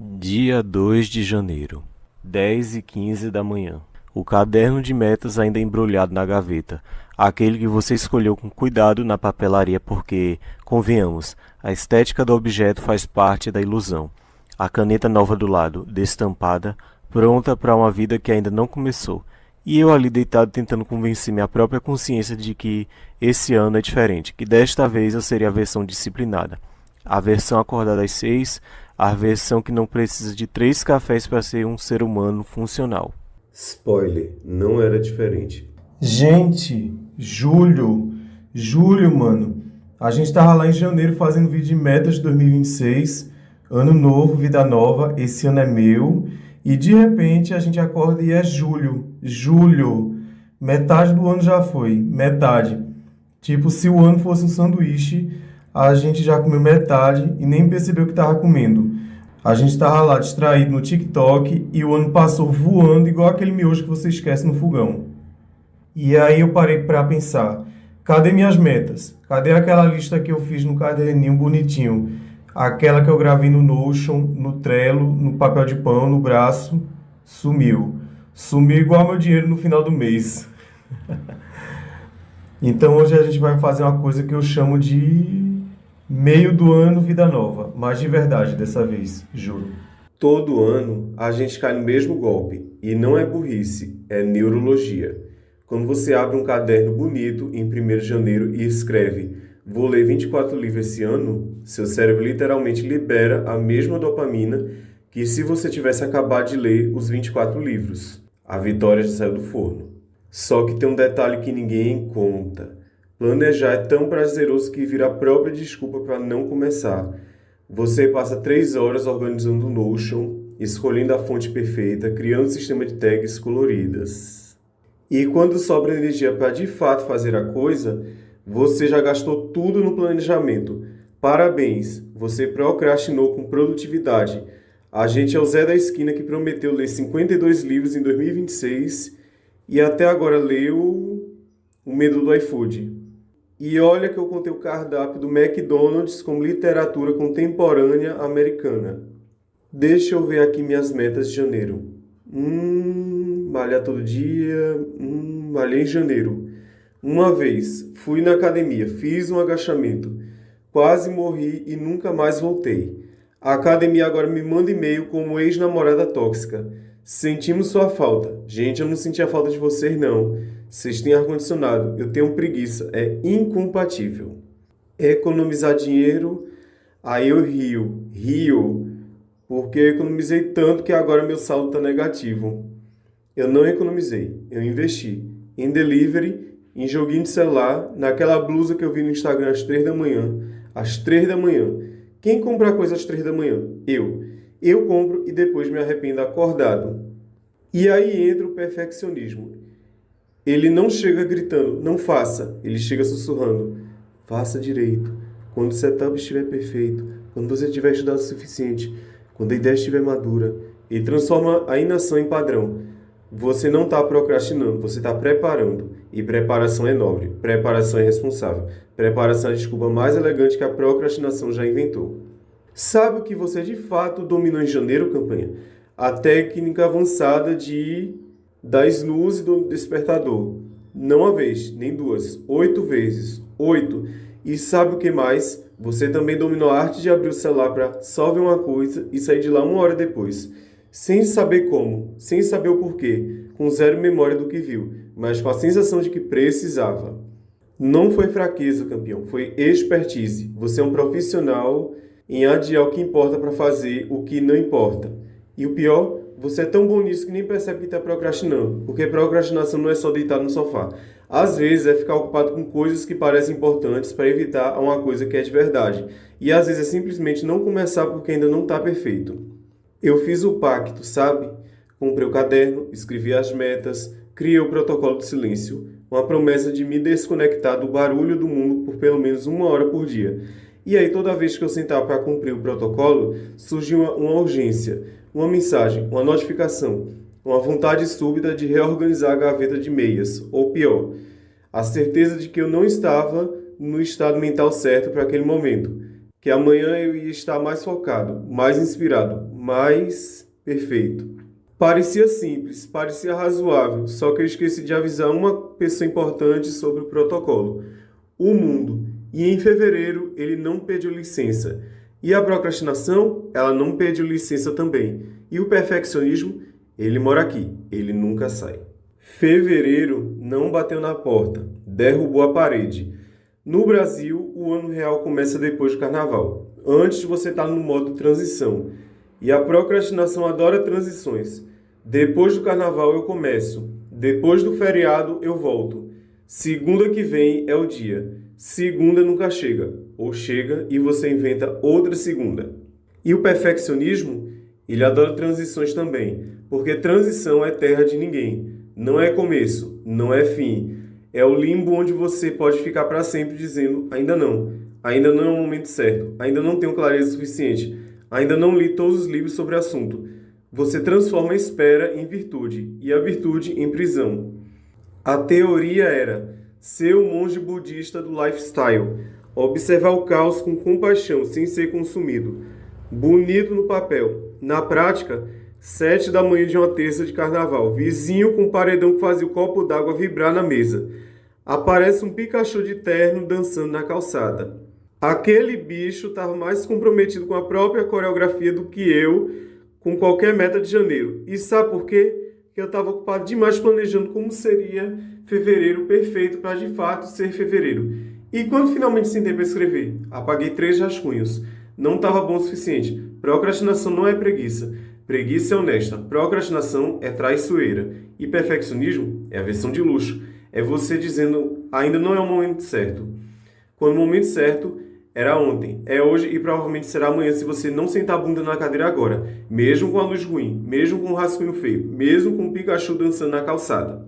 Dia 2 de janeiro, 10h15 da manhã. O caderno de metas ainda embrulhado na gaveta. Aquele que você escolheu com cuidado na papelaria porque, convenhamos, a estética do objeto faz parte da ilusão. A caneta nova do lado, destampada, pronta para uma vida que ainda não começou. E eu ali deitado tentando convencer minha própria consciência de que esse ano é diferente, que desta vez eu seria a versão disciplinada. A versão acordada às 6, a versão que não precisa de 3 cafés para ser um ser humano funcional. Spoiler, não era diferente. Gente, julho, mano. A gente tava lá em janeiro fazendo vídeo de metas de 2026, ano novo, vida nova, esse ano é meu. E de repente a gente acorda e é julho. Metade do ano já foi, metade. Tipo, se o ano fosse um sanduíche, a gente já comeu metade e nem percebeu que tava comendo. A gente tava lá distraído no TikTok e o ano passou voando igual aquele miojo que você esquece no fogão. E aí eu parei pra pensar, cadê minhas metas? Cadê aquela lista que eu fiz no caderninho bonitinho? Aquela que eu gravei no Notion, no Trello, no papel de pão, no braço, sumiu. Sumiu igual meu dinheiro no final do mês. Então hoje a gente vai fazer uma coisa que eu chamo de meio do ano, vida nova. Mas de verdade dessa vez, juro. Todo ano a gente cai no mesmo golpe. E não é burrice, é neurologia. Quando você abre um caderno bonito em 1º de janeiro e escreve "Vou ler 24 livros esse ano", seu cérebro literalmente libera a mesma dopamina que se você tivesse acabado de ler os 24 livros. A vitória já saiu do forno. Só que tem um detalhe que ninguém conta. Planejar é tão prazeroso que vira a própria desculpa para não começar. Você passa 3 horas organizando o Notion, escolhendo a fonte perfeita, criando um sistema de tags coloridas. E quando sobra energia para de fato fazer a coisa, você já gastou tudo no planejamento. Parabéns, você procrastinou com produtividade. A gente é o Zé da esquina que prometeu ler 52 livros em 2026 e até agora leu O Medo do iFood. E olha que eu contei o cardápio do McDonald's como literatura contemporânea americana. Deixa eu ver aqui minhas metas de janeiro. Malhar todo dia. Malhei em janeiro. Uma vez, fui na academia, fiz um agachamento. Quase morri e nunca mais voltei. A academia agora me manda e-mail como ex-namorada tóxica. Sentimos sua falta. Gente, eu não senti a falta de vocês, não. Vocês têm ar-condicionado. Eu tenho preguiça. É incompatível. Economizar dinheiro. Aí eu rio. Porque eu economizei tanto que agora meu saldo está negativo. Eu não economizei. Eu investi. Em delivery, em joguinho de celular, naquela blusa que eu vi no Instagram às 3 da manhã. Às 3 da manhã. Quem compra coisa às 3 da manhã? Eu. Eu compro e depois me arrependo acordado. E aí entra o perfeccionismo. Ele não chega gritando, não faça. Ele chega sussurrando, faça direito. Quando o setup estiver perfeito, quando você tiver estudado o suficiente, quando a ideia estiver madura. Ele transforma a inação em padrão. Você não está procrastinando, você está preparando. E preparação é nobre, preparação é responsável. Preparação é a desculpa mais elegante que a procrastinação já inventou. Sabe o que você de fato dominou em janeiro, campanha? A técnica avançada de dar snooze do despertador. Não uma vez, nem duas. 8 vezes. 8. E sabe o que mais? Você também dominou a arte de abrir o celular para só ver uma coisa e sair de lá 1 hora depois. Sem saber como, sem saber o porquê, com zero memória do que viu, mas com a sensação de que precisava. Não foi fraqueza, campeão, foi expertise. Você é um profissional em adiar o que importa para fazer o que não importa. E o pior, você é tão bom nisso que nem percebe que está procrastinando, porque procrastinação não é só deitar no sofá. Às vezes é ficar ocupado com coisas que parecem importantes para evitar uma coisa que é de verdade. E às vezes é simplesmente não começar porque ainda não está perfeito. Eu fiz o pacto, sabe? Comprei o caderno, escrevi as metas, criei o protocolo do silêncio, uma promessa de me desconectar do barulho do mundo por pelo menos 1 hora por dia. E aí toda vez que eu sentava para cumprir o protocolo, surgiu uma urgência, uma mensagem, uma notificação, uma vontade súbita de reorganizar a gaveta de meias, ou pior, a certeza de que eu não estava no estado mental certo para aquele momento, que amanhã eu ia estar mais focado, mais inspirado, mais perfeito. Parecia simples, parecia razoável, só que eu esqueci de avisar uma pessoa importante sobre o protocolo. O mundo. E em fevereiro ele não pediu licença. E a procrastinação, ela não pediu licença também. E o perfeccionismo, ele mora aqui, ele nunca sai. Fevereiro não bateu na porta, derrubou a parede. No Brasil, o ano real começa depois do carnaval. Antes você está no modo transição. E a procrastinação adora transições. Depois do carnaval eu começo. Depois do feriado eu volto. Segunda que vem é o dia. Segunda nunca chega. Ou chega e você inventa outra segunda. E o perfeccionismo, ele adora transições também. Porque transição é terra de ninguém. Não é começo, não é fim. É o limbo onde você pode ficar para sempre dizendo ainda não é o momento certo, ainda não tenho clareza suficiente, ainda não li todos os livros sobre o assunto. Você transforma a espera em virtude e a virtude em prisão. A teoria era ser o monge budista do lifestyle, observar o caos com compaixão sem ser consumido. Bonito no papel. Na prática, 7 da manhã de uma terça de carnaval, vizinho com um paredão que fazia o copo d'água vibrar na mesa. Aparece um Pikachu de terno dançando na calçada. Aquele bicho estava mais comprometido com a própria coreografia do que eu com qualquer meta de janeiro. E sabe por quê? Porque eu estava ocupado demais planejando como seria fevereiro perfeito para de fato ser fevereiro. E quando finalmente sentei para escrever, apaguei 3 rascunhos. Não estava bom o suficiente. Procrastinação não é preguiça. Preguiça é honesta. Procrastinação é traiçoeira. E perfeccionismo é a versão de luxo. É você dizendo, ainda não é o momento certo. Quando o momento certo era ontem, é hoje e provavelmente será amanhã se você não sentar a bunda na cadeira agora. Mesmo com a luz ruim, mesmo com o rascunho feio, mesmo com o Pikachu dançando na calçada.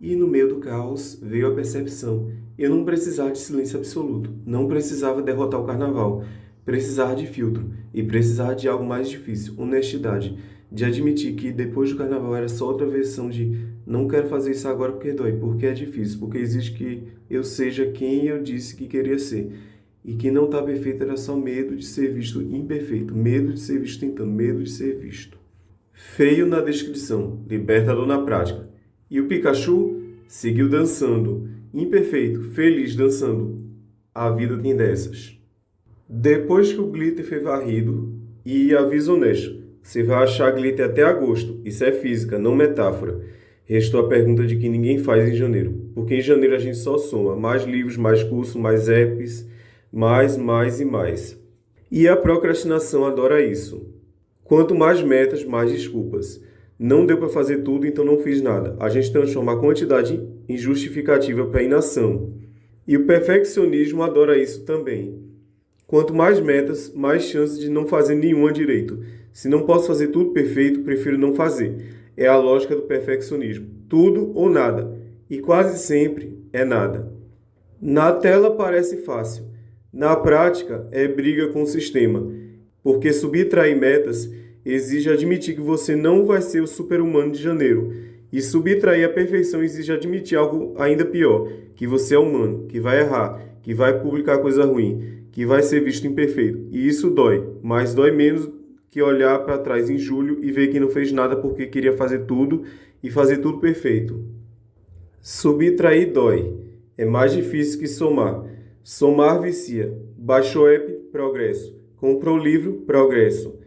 E no meio do caos veio a percepção. Eu não precisava de silêncio absoluto. Não precisava derrotar o carnaval. Precisava de filtro. E precisava de algo mais difícil, honestidade. De admitir que depois do carnaval era só outra versão de não quero fazer isso agora porque dói, porque é difícil, porque exige que eu seja quem eu disse que queria ser. E que não está perfeito era só medo de ser visto imperfeito, medo de ser visto tentando, medo de ser visto. Feio na descrição, libertador na prática. E o Pikachu seguiu dançando, imperfeito, feliz dançando. A vida tem dessas. Depois que o glitter foi varrido, e aviso honesto, você vai achar glitter até agosto. Isso é física, não metáfora. Restou a pergunta de que ninguém faz em janeiro. Porque em janeiro a gente só soma mais livros, mais cursos, mais apps, mais e mais. E a procrastinação adora isso. Quanto mais metas, mais desculpas. Não deu para fazer tudo, então não fiz nada. A gente transforma a quantidade em justificativa para a inação. E o perfeccionismo adora isso também. Quanto mais metas, mais chances de não fazer nenhuma direito. Se não posso fazer tudo perfeito, prefiro não fazer. É a lógica do perfeccionismo. Tudo ou nada. E quase sempre é nada. Na tela parece fácil. Na prática, é briga com o sistema. Porque subtrair metas exige admitir que você não vai ser o super-humano de janeiro. E subtrair a perfeição exige admitir algo ainda pior. Que você é humano, que vai errar, que vai publicar coisa ruim, que vai ser visto imperfeito. E isso dói, mas dói menos que olhar para trás em julho e ver que não fez nada porque queria fazer tudo e fazer tudo perfeito. Subtrair dói. É mais difícil que somar. Somar vicia. Baixou app, progresso. Comprou livro, progresso.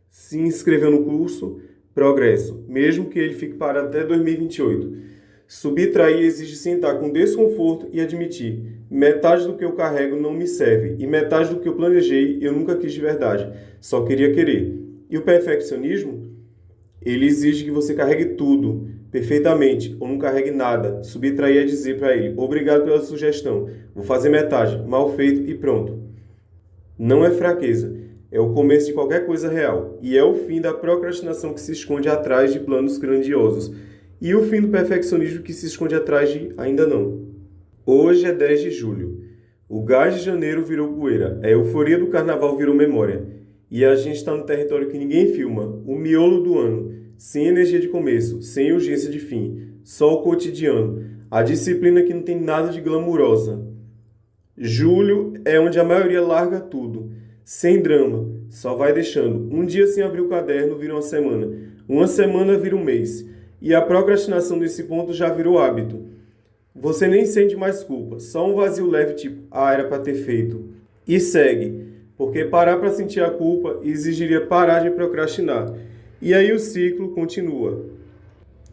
Se inscreveu no curso, progresso. Mesmo que ele fique parado até 2028. Subtrair exige sentar com desconforto e admitir. Metade do que eu carrego não me serve. E metade do que eu planejei eu nunca quis de verdade. Só queria querer. E o perfeccionismo, ele exige que você carregue tudo perfeitamente ou não carregue nada. Subtrair é dizer para ele, obrigado pela sugestão, vou fazer metade, mal feito e pronto. Não é fraqueza, é o começo de qualquer coisa real. E é o fim da procrastinação que se esconde atrás de planos grandiosos. E o fim do perfeccionismo que se esconde atrás de ainda não. Hoje é 10 de julho. O gás de janeiro virou poeira. A euforia do carnaval virou memória. E a gente está no território que ninguém filma. O miolo do ano. Sem energia de começo. Sem urgência de fim. Só o cotidiano. A disciplina que não tem nada de glamurosa. Julho é onde a maioria larga tudo. Sem drama, só vai deixando. Um dia sem abrir o caderno vira uma semana vira um mês. E a procrastinação nesse ponto já virou hábito. Você nem sente mais culpa, só um vazio leve tipo, era para ter feito. E segue, porque parar para sentir a culpa exigiria parar de procrastinar. E aí o ciclo continua.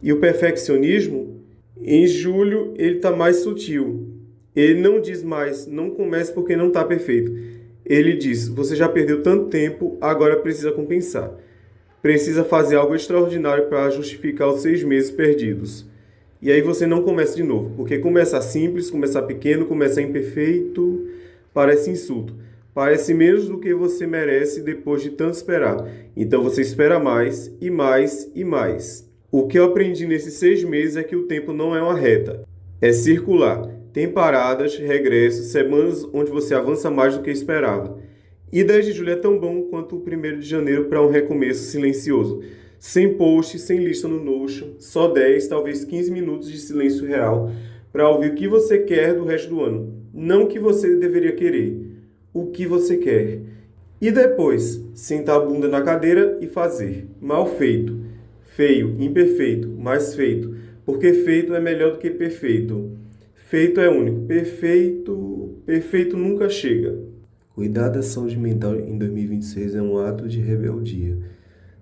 E o perfeccionismo, em julho, ele está mais sutil. Ele não diz mais, não comece porque não está perfeito. Ele diz, você já perdeu tanto tempo, agora precisa compensar. Precisa fazer algo extraordinário para justificar os 6 meses perdidos. E aí você não começa de novo, porque começar simples, começar pequeno, começar imperfeito, parece insulto. Parece menos do que você merece depois de tanto esperar. Então você espera mais e mais e mais. O que eu aprendi nesses 6 meses é que o tempo não é uma reta, é circular. Tem paradas, regressos, semanas onde você avança mais do que esperava. E 10 de julho é tão bom quanto o 1º de janeiro para um recomeço silencioso. Sem post, sem lista no Notion, só 10, talvez 15 minutos de silêncio real para ouvir o que você quer do resto do ano. Não o que você deveria querer, o que você quer. E depois, sentar a bunda na cadeira e fazer. Mal feito, feio, imperfeito, mas feito. Porque feito é melhor do que perfeito. Feito é único, perfeito nunca chega. Cuidar da saúde mental em 2026 é um ato de rebeldia.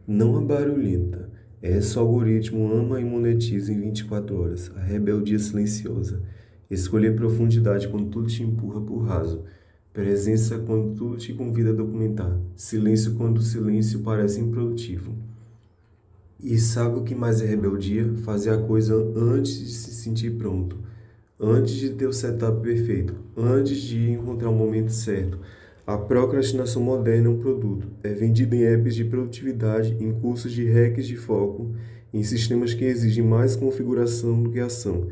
Não a barulhenta. Esse algoritmo ama e monetiza em 24 horas. A rebeldia silenciosa. Escolher profundidade quando tudo te empurra por raso. Presença quando tudo te convida a documentar. Silêncio quando o silêncio parece improdutivo. E sabe o que mais é rebeldia? Fazer a coisa antes de se sentir pronto. Antes de ter o setup perfeito. Antes de encontrar o momento certo. A procrastinação moderna é um produto. É vendido em apps de produtividade, em cursos de hacks de foco, em sistemas que exigem mais configuração do que ação.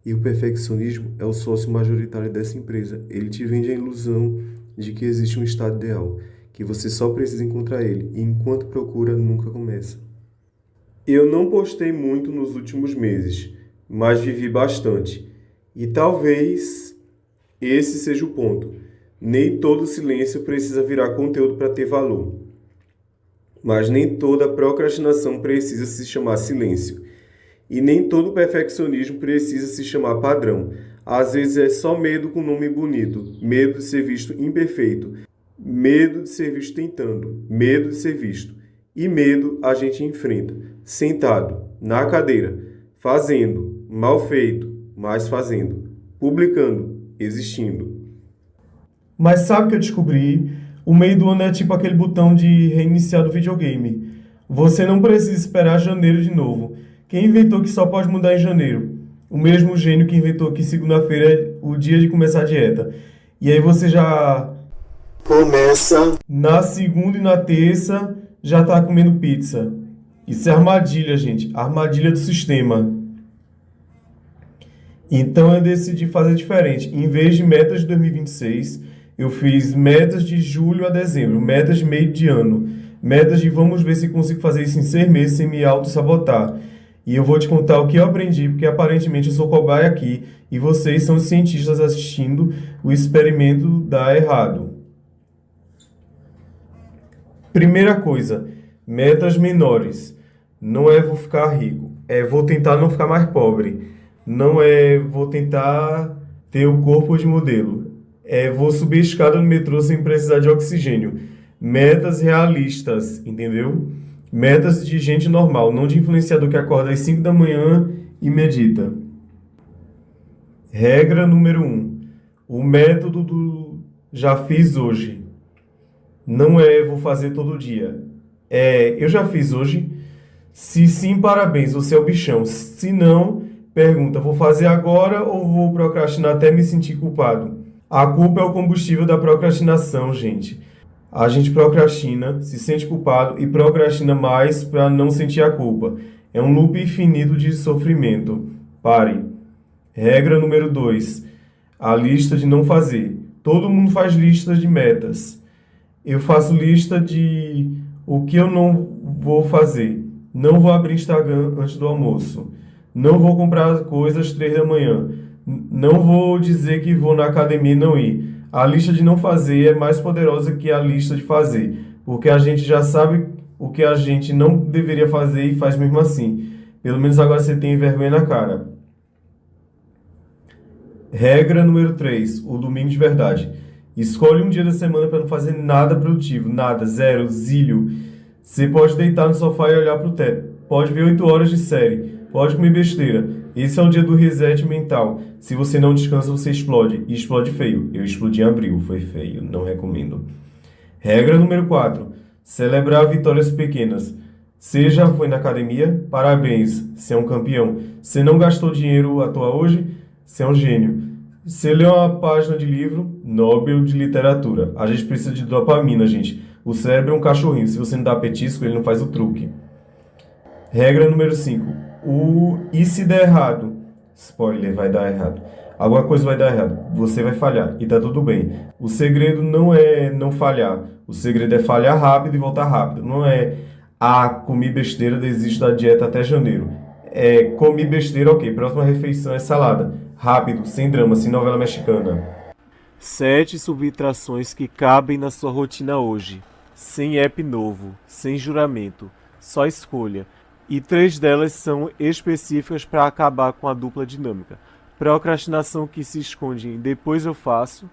E o perfeccionismo é o sócio majoritário dessa empresa. Ele te vende a ilusão de que existe um estado ideal, que você só precisa encontrar ele, e enquanto procura, nunca começa. Eu não postei muito nos últimos meses, mas vivi bastante. E talvez esse seja o ponto. Nem todo silêncio precisa virar conteúdo para ter valor. Mas nem toda procrastinação precisa se chamar silêncio. E nem todo perfeccionismo precisa se chamar padrão. Às vezes é só medo com nome bonito. Medo de ser visto imperfeito. Medo de ser visto tentando. Medo de ser visto. E medo a gente enfrenta. Sentado, na cadeira, fazendo, mal feito, mas fazendo. Publicando, existindo. Mas sabe o que eu descobri? O meio do ano é tipo aquele botão de reiniciar do videogame. Você não precisa esperar janeiro de novo. Quem inventou que só pode mudar em janeiro? O mesmo gênio que inventou que segunda-feira é o dia de começar a dieta. E aí você já começa na segunda e na terça, já tá comendo pizza. Isso é armadilha, gente. Armadilha do sistema. Então eu decidi fazer diferente. Em vez de metas de 2026, eu fiz metas de julho a dezembro, metas de meio de ano, metas de vamos ver se consigo fazer isso em 6 meses sem me auto-sabotar. E eu vou te contar o que eu aprendi, porque aparentemente eu sou cobaia aqui e vocês são os cientistas assistindo o experimento dar errado. Primeira coisa, metas menores. Não é vou ficar rico, é vou tentar não ficar mais pobre. Não é vou tentar ter o corpo de modelo. É vou subir a escada no metrô sem precisar de oxigênio. Metas realistas, entendeu? Metas de gente normal, não de influenciador que acorda às 5 da manhã e medita. Regra número 1. O método do já fiz hoje. Não é vou fazer todo dia. É eu já fiz hoje. Se sim, parabéns, você é o bichão. Se não, pergunta, vou fazer agora ou vou procrastinar até me sentir culpado? A culpa é o combustível da procrastinação, gente. A gente procrastina, se sente culpado e procrastina mais para não sentir a culpa. É um loop infinito de sofrimento. Pare. Regra número 2. A lista de não fazer. Todo mundo faz listas de metas. Eu faço lista de o que eu não vou fazer. Não vou abrir Instagram antes do almoço. Não vou comprar coisas às 3 da manhã. Não vou dizer que vou na academia e não ir. a lista de não fazer é mais poderosa que a lista de fazer, porque a gente já sabe o que a gente não deveria fazer e faz mesmo assim. Pelo menos agora você tem vergonha na cara. Regra número 3, o domingo de verdade. Escolhe um dia da semana para não fazer nada produtivo, nada, zero, zílio. Você pode deitar no sofá e olhar para o teto, pode ver 8 horas de série, pode comer besteira. Esse é o dia do reset mental. Se você não descansa, você explode, e explode feio. Eu explodi em abril, foi feio, não recomendo. Regra número 4, celebrar vitórias pequenas. Você já foi na academia? Parabéns, você é um campeão. Você não gastou dinheiro à toa hoje? Você é um gênio. Você leu uma página de livro? Nobel de literatura. A gente precisa de dopamina, gente. O cérebro é um cachorrinho. Se você não dá petisco, ele não faz o truque. Regra número 5. E se der errado? Spoiler, vai dar errado. Alguma coisa vai dar errado. Você vai falhar. E tá tudo bem. O segredo não é não falhar. O segredo é falhar rápido e voltar rápido. Não é, comi besteira, desisto da dieta até janeiro. Comi besteira, ok. Próxima refeição é salada. Rápido, sem drama, sem novela mexicana. 7 subtrações que cabem na sua rotina hoje. Sem app novo, sem juramento, só escolha. E 3 delas são específicas para acabar com a dupla dinâmica. Procrastinação que se esconde em depois eu faço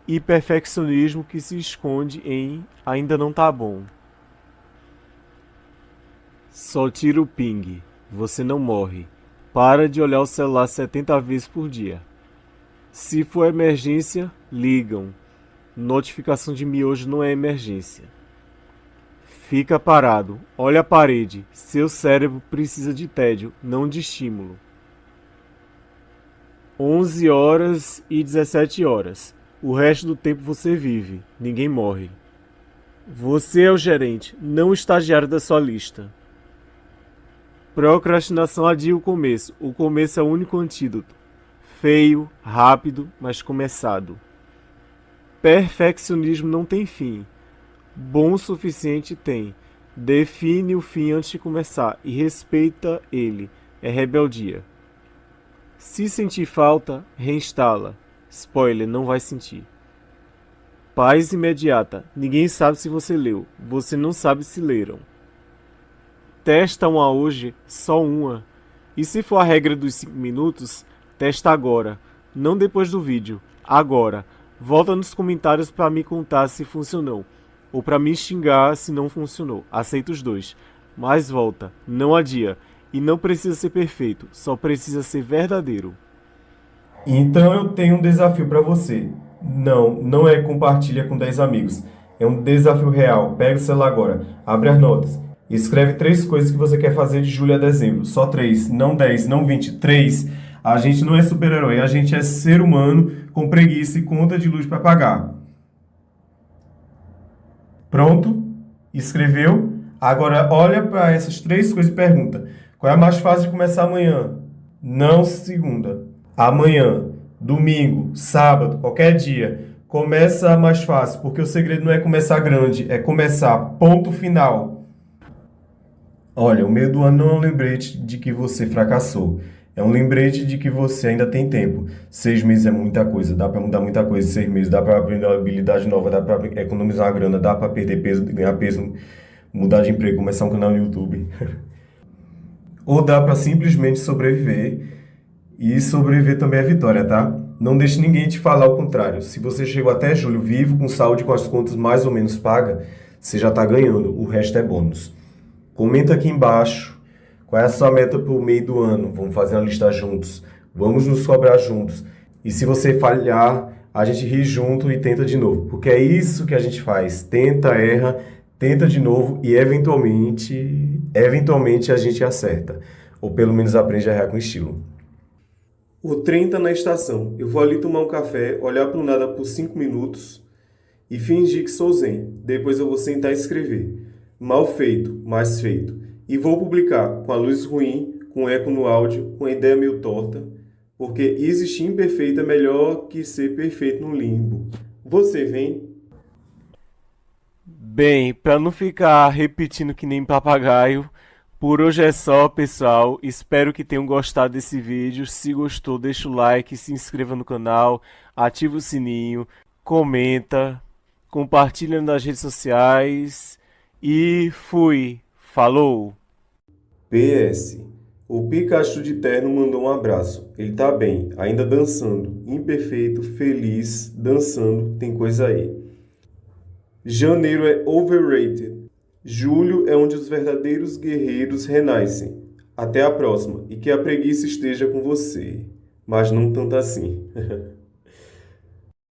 e perfeccionismo que se esconde em ainda não tá bom. Só tira o ping, você não morre. Para de olhar o celular 70 vezes por dia. Se for emergência, ligam. Notificação de miojo não é emergência. Fica parado, olha a parede. Seu cérebro precisa de tédio, não de estímulo. 11 horas e 17 horas. O resto do tempo você vive, ninguém morre. Você é o gerente, não o estagiário da sua lista. Procrastinação adia o começo. O começo é o único antídoto. Feio, rápido, mas começado. Perfeccionismo não tem fim. Bom o suficiente tem. Define o fim antes de começar e respeita ele. É rebeldia. Se sentir falta, reinstala. Spoiler, não vai sentir. Paz imediata. Ninguém sabe se você leu. Você não sabe se leram. Testa uma hoje, só uma. E se for a regra dos 5 minutos, testa agora. Não depois do vídeo. Agora. Volta nos comentários para me contar se funcionou. Ou para me xingar se não funcionou. Aceito os dois. Mas volta. Não adia. E não precisa ser perfeito. Só precisa ser verdadeiro. Então eu tenho um desafio para você. Não é compartilha com 10 amigos. É um desafio real. Pega o celular agora. Abre as notas. Escreve 3 coisas que você quer fazer de julho a dezembro. Só 3, não 10, não 20, 3. A gente não é super-herói, a gente é ser humano com preguiça e conta de luz para pagar. Pronto? Escreveu? Agora olha para essas 3 coisas e pergunta. Qual é a mais fácil de começar amanhã? Não segunda. Amanhã, domingo, sábado, qualquer dia. Começa mais fácil, porque o segredo não é começar grande, é começar. Ponto final. Olha, o meio do ano não é um lembrete de que você fracassou. É um lembrete de que você ainda tem tempo. 6 meses é muita coisa, dá para mudar muita coisa. 6 meses dá para aprender uma habilidade nova, dá para economizar uma grana, dá para perder peso, ganhar peso, mudar de emprego, começar um canal no YouTube. Ou dá para simplesmente sobreviver. E sobreviver também é vitória, tá? Não deixe ninguém te falar o contrário. Se você chegou até julho vivo, com saúde, com as contas mais ou menos pagas, você já está ganhando. O resto é bônus. Comenta aqui embaixo qual é a sua meta para o meio do ano. Vamos fazer uma lista juntos. Vamos nos cobrar juntos. E se você falhar, a gente ri junto e tenta de novo. Porque é isso que a gente faz. Tenta, erra, tenta de novo e eventualmente a gente acerta. Ou pelo menos aprende a errar com estilo. O trem tá na estação. Eu vou ali tomar um café, olhar para o nada por 5 minutos e fingir que sou zen. Depois eu vou sentar e escrever. Mal feito, mais feito. E vou publicar com a luz ruim, com eco no áudio, com a ideia meio torta, porque existir imperfeito é melhor que ser perfeito no limbo. Você vem? Bem, para não ficar repetindo que nem papagaio, por hoje é só, pessoal. Espero que tenham gostado desse vídeo. Se gostou, deixa o like, se inscreva no canal, ativa o sininho, comenta, compartilha nas redes sociais e fui. Falou! PS. O Pikachu de terno mandou um abraço. Ele tá bem, ainda dançando. Imperfeito, feliz, dançando, tem coisa aí. Janeiro é overrated. Julho é onde os verdadeiros guerreiros renascem. Até a próxima e que a preguiça esteja com você. Mas não tanto assim.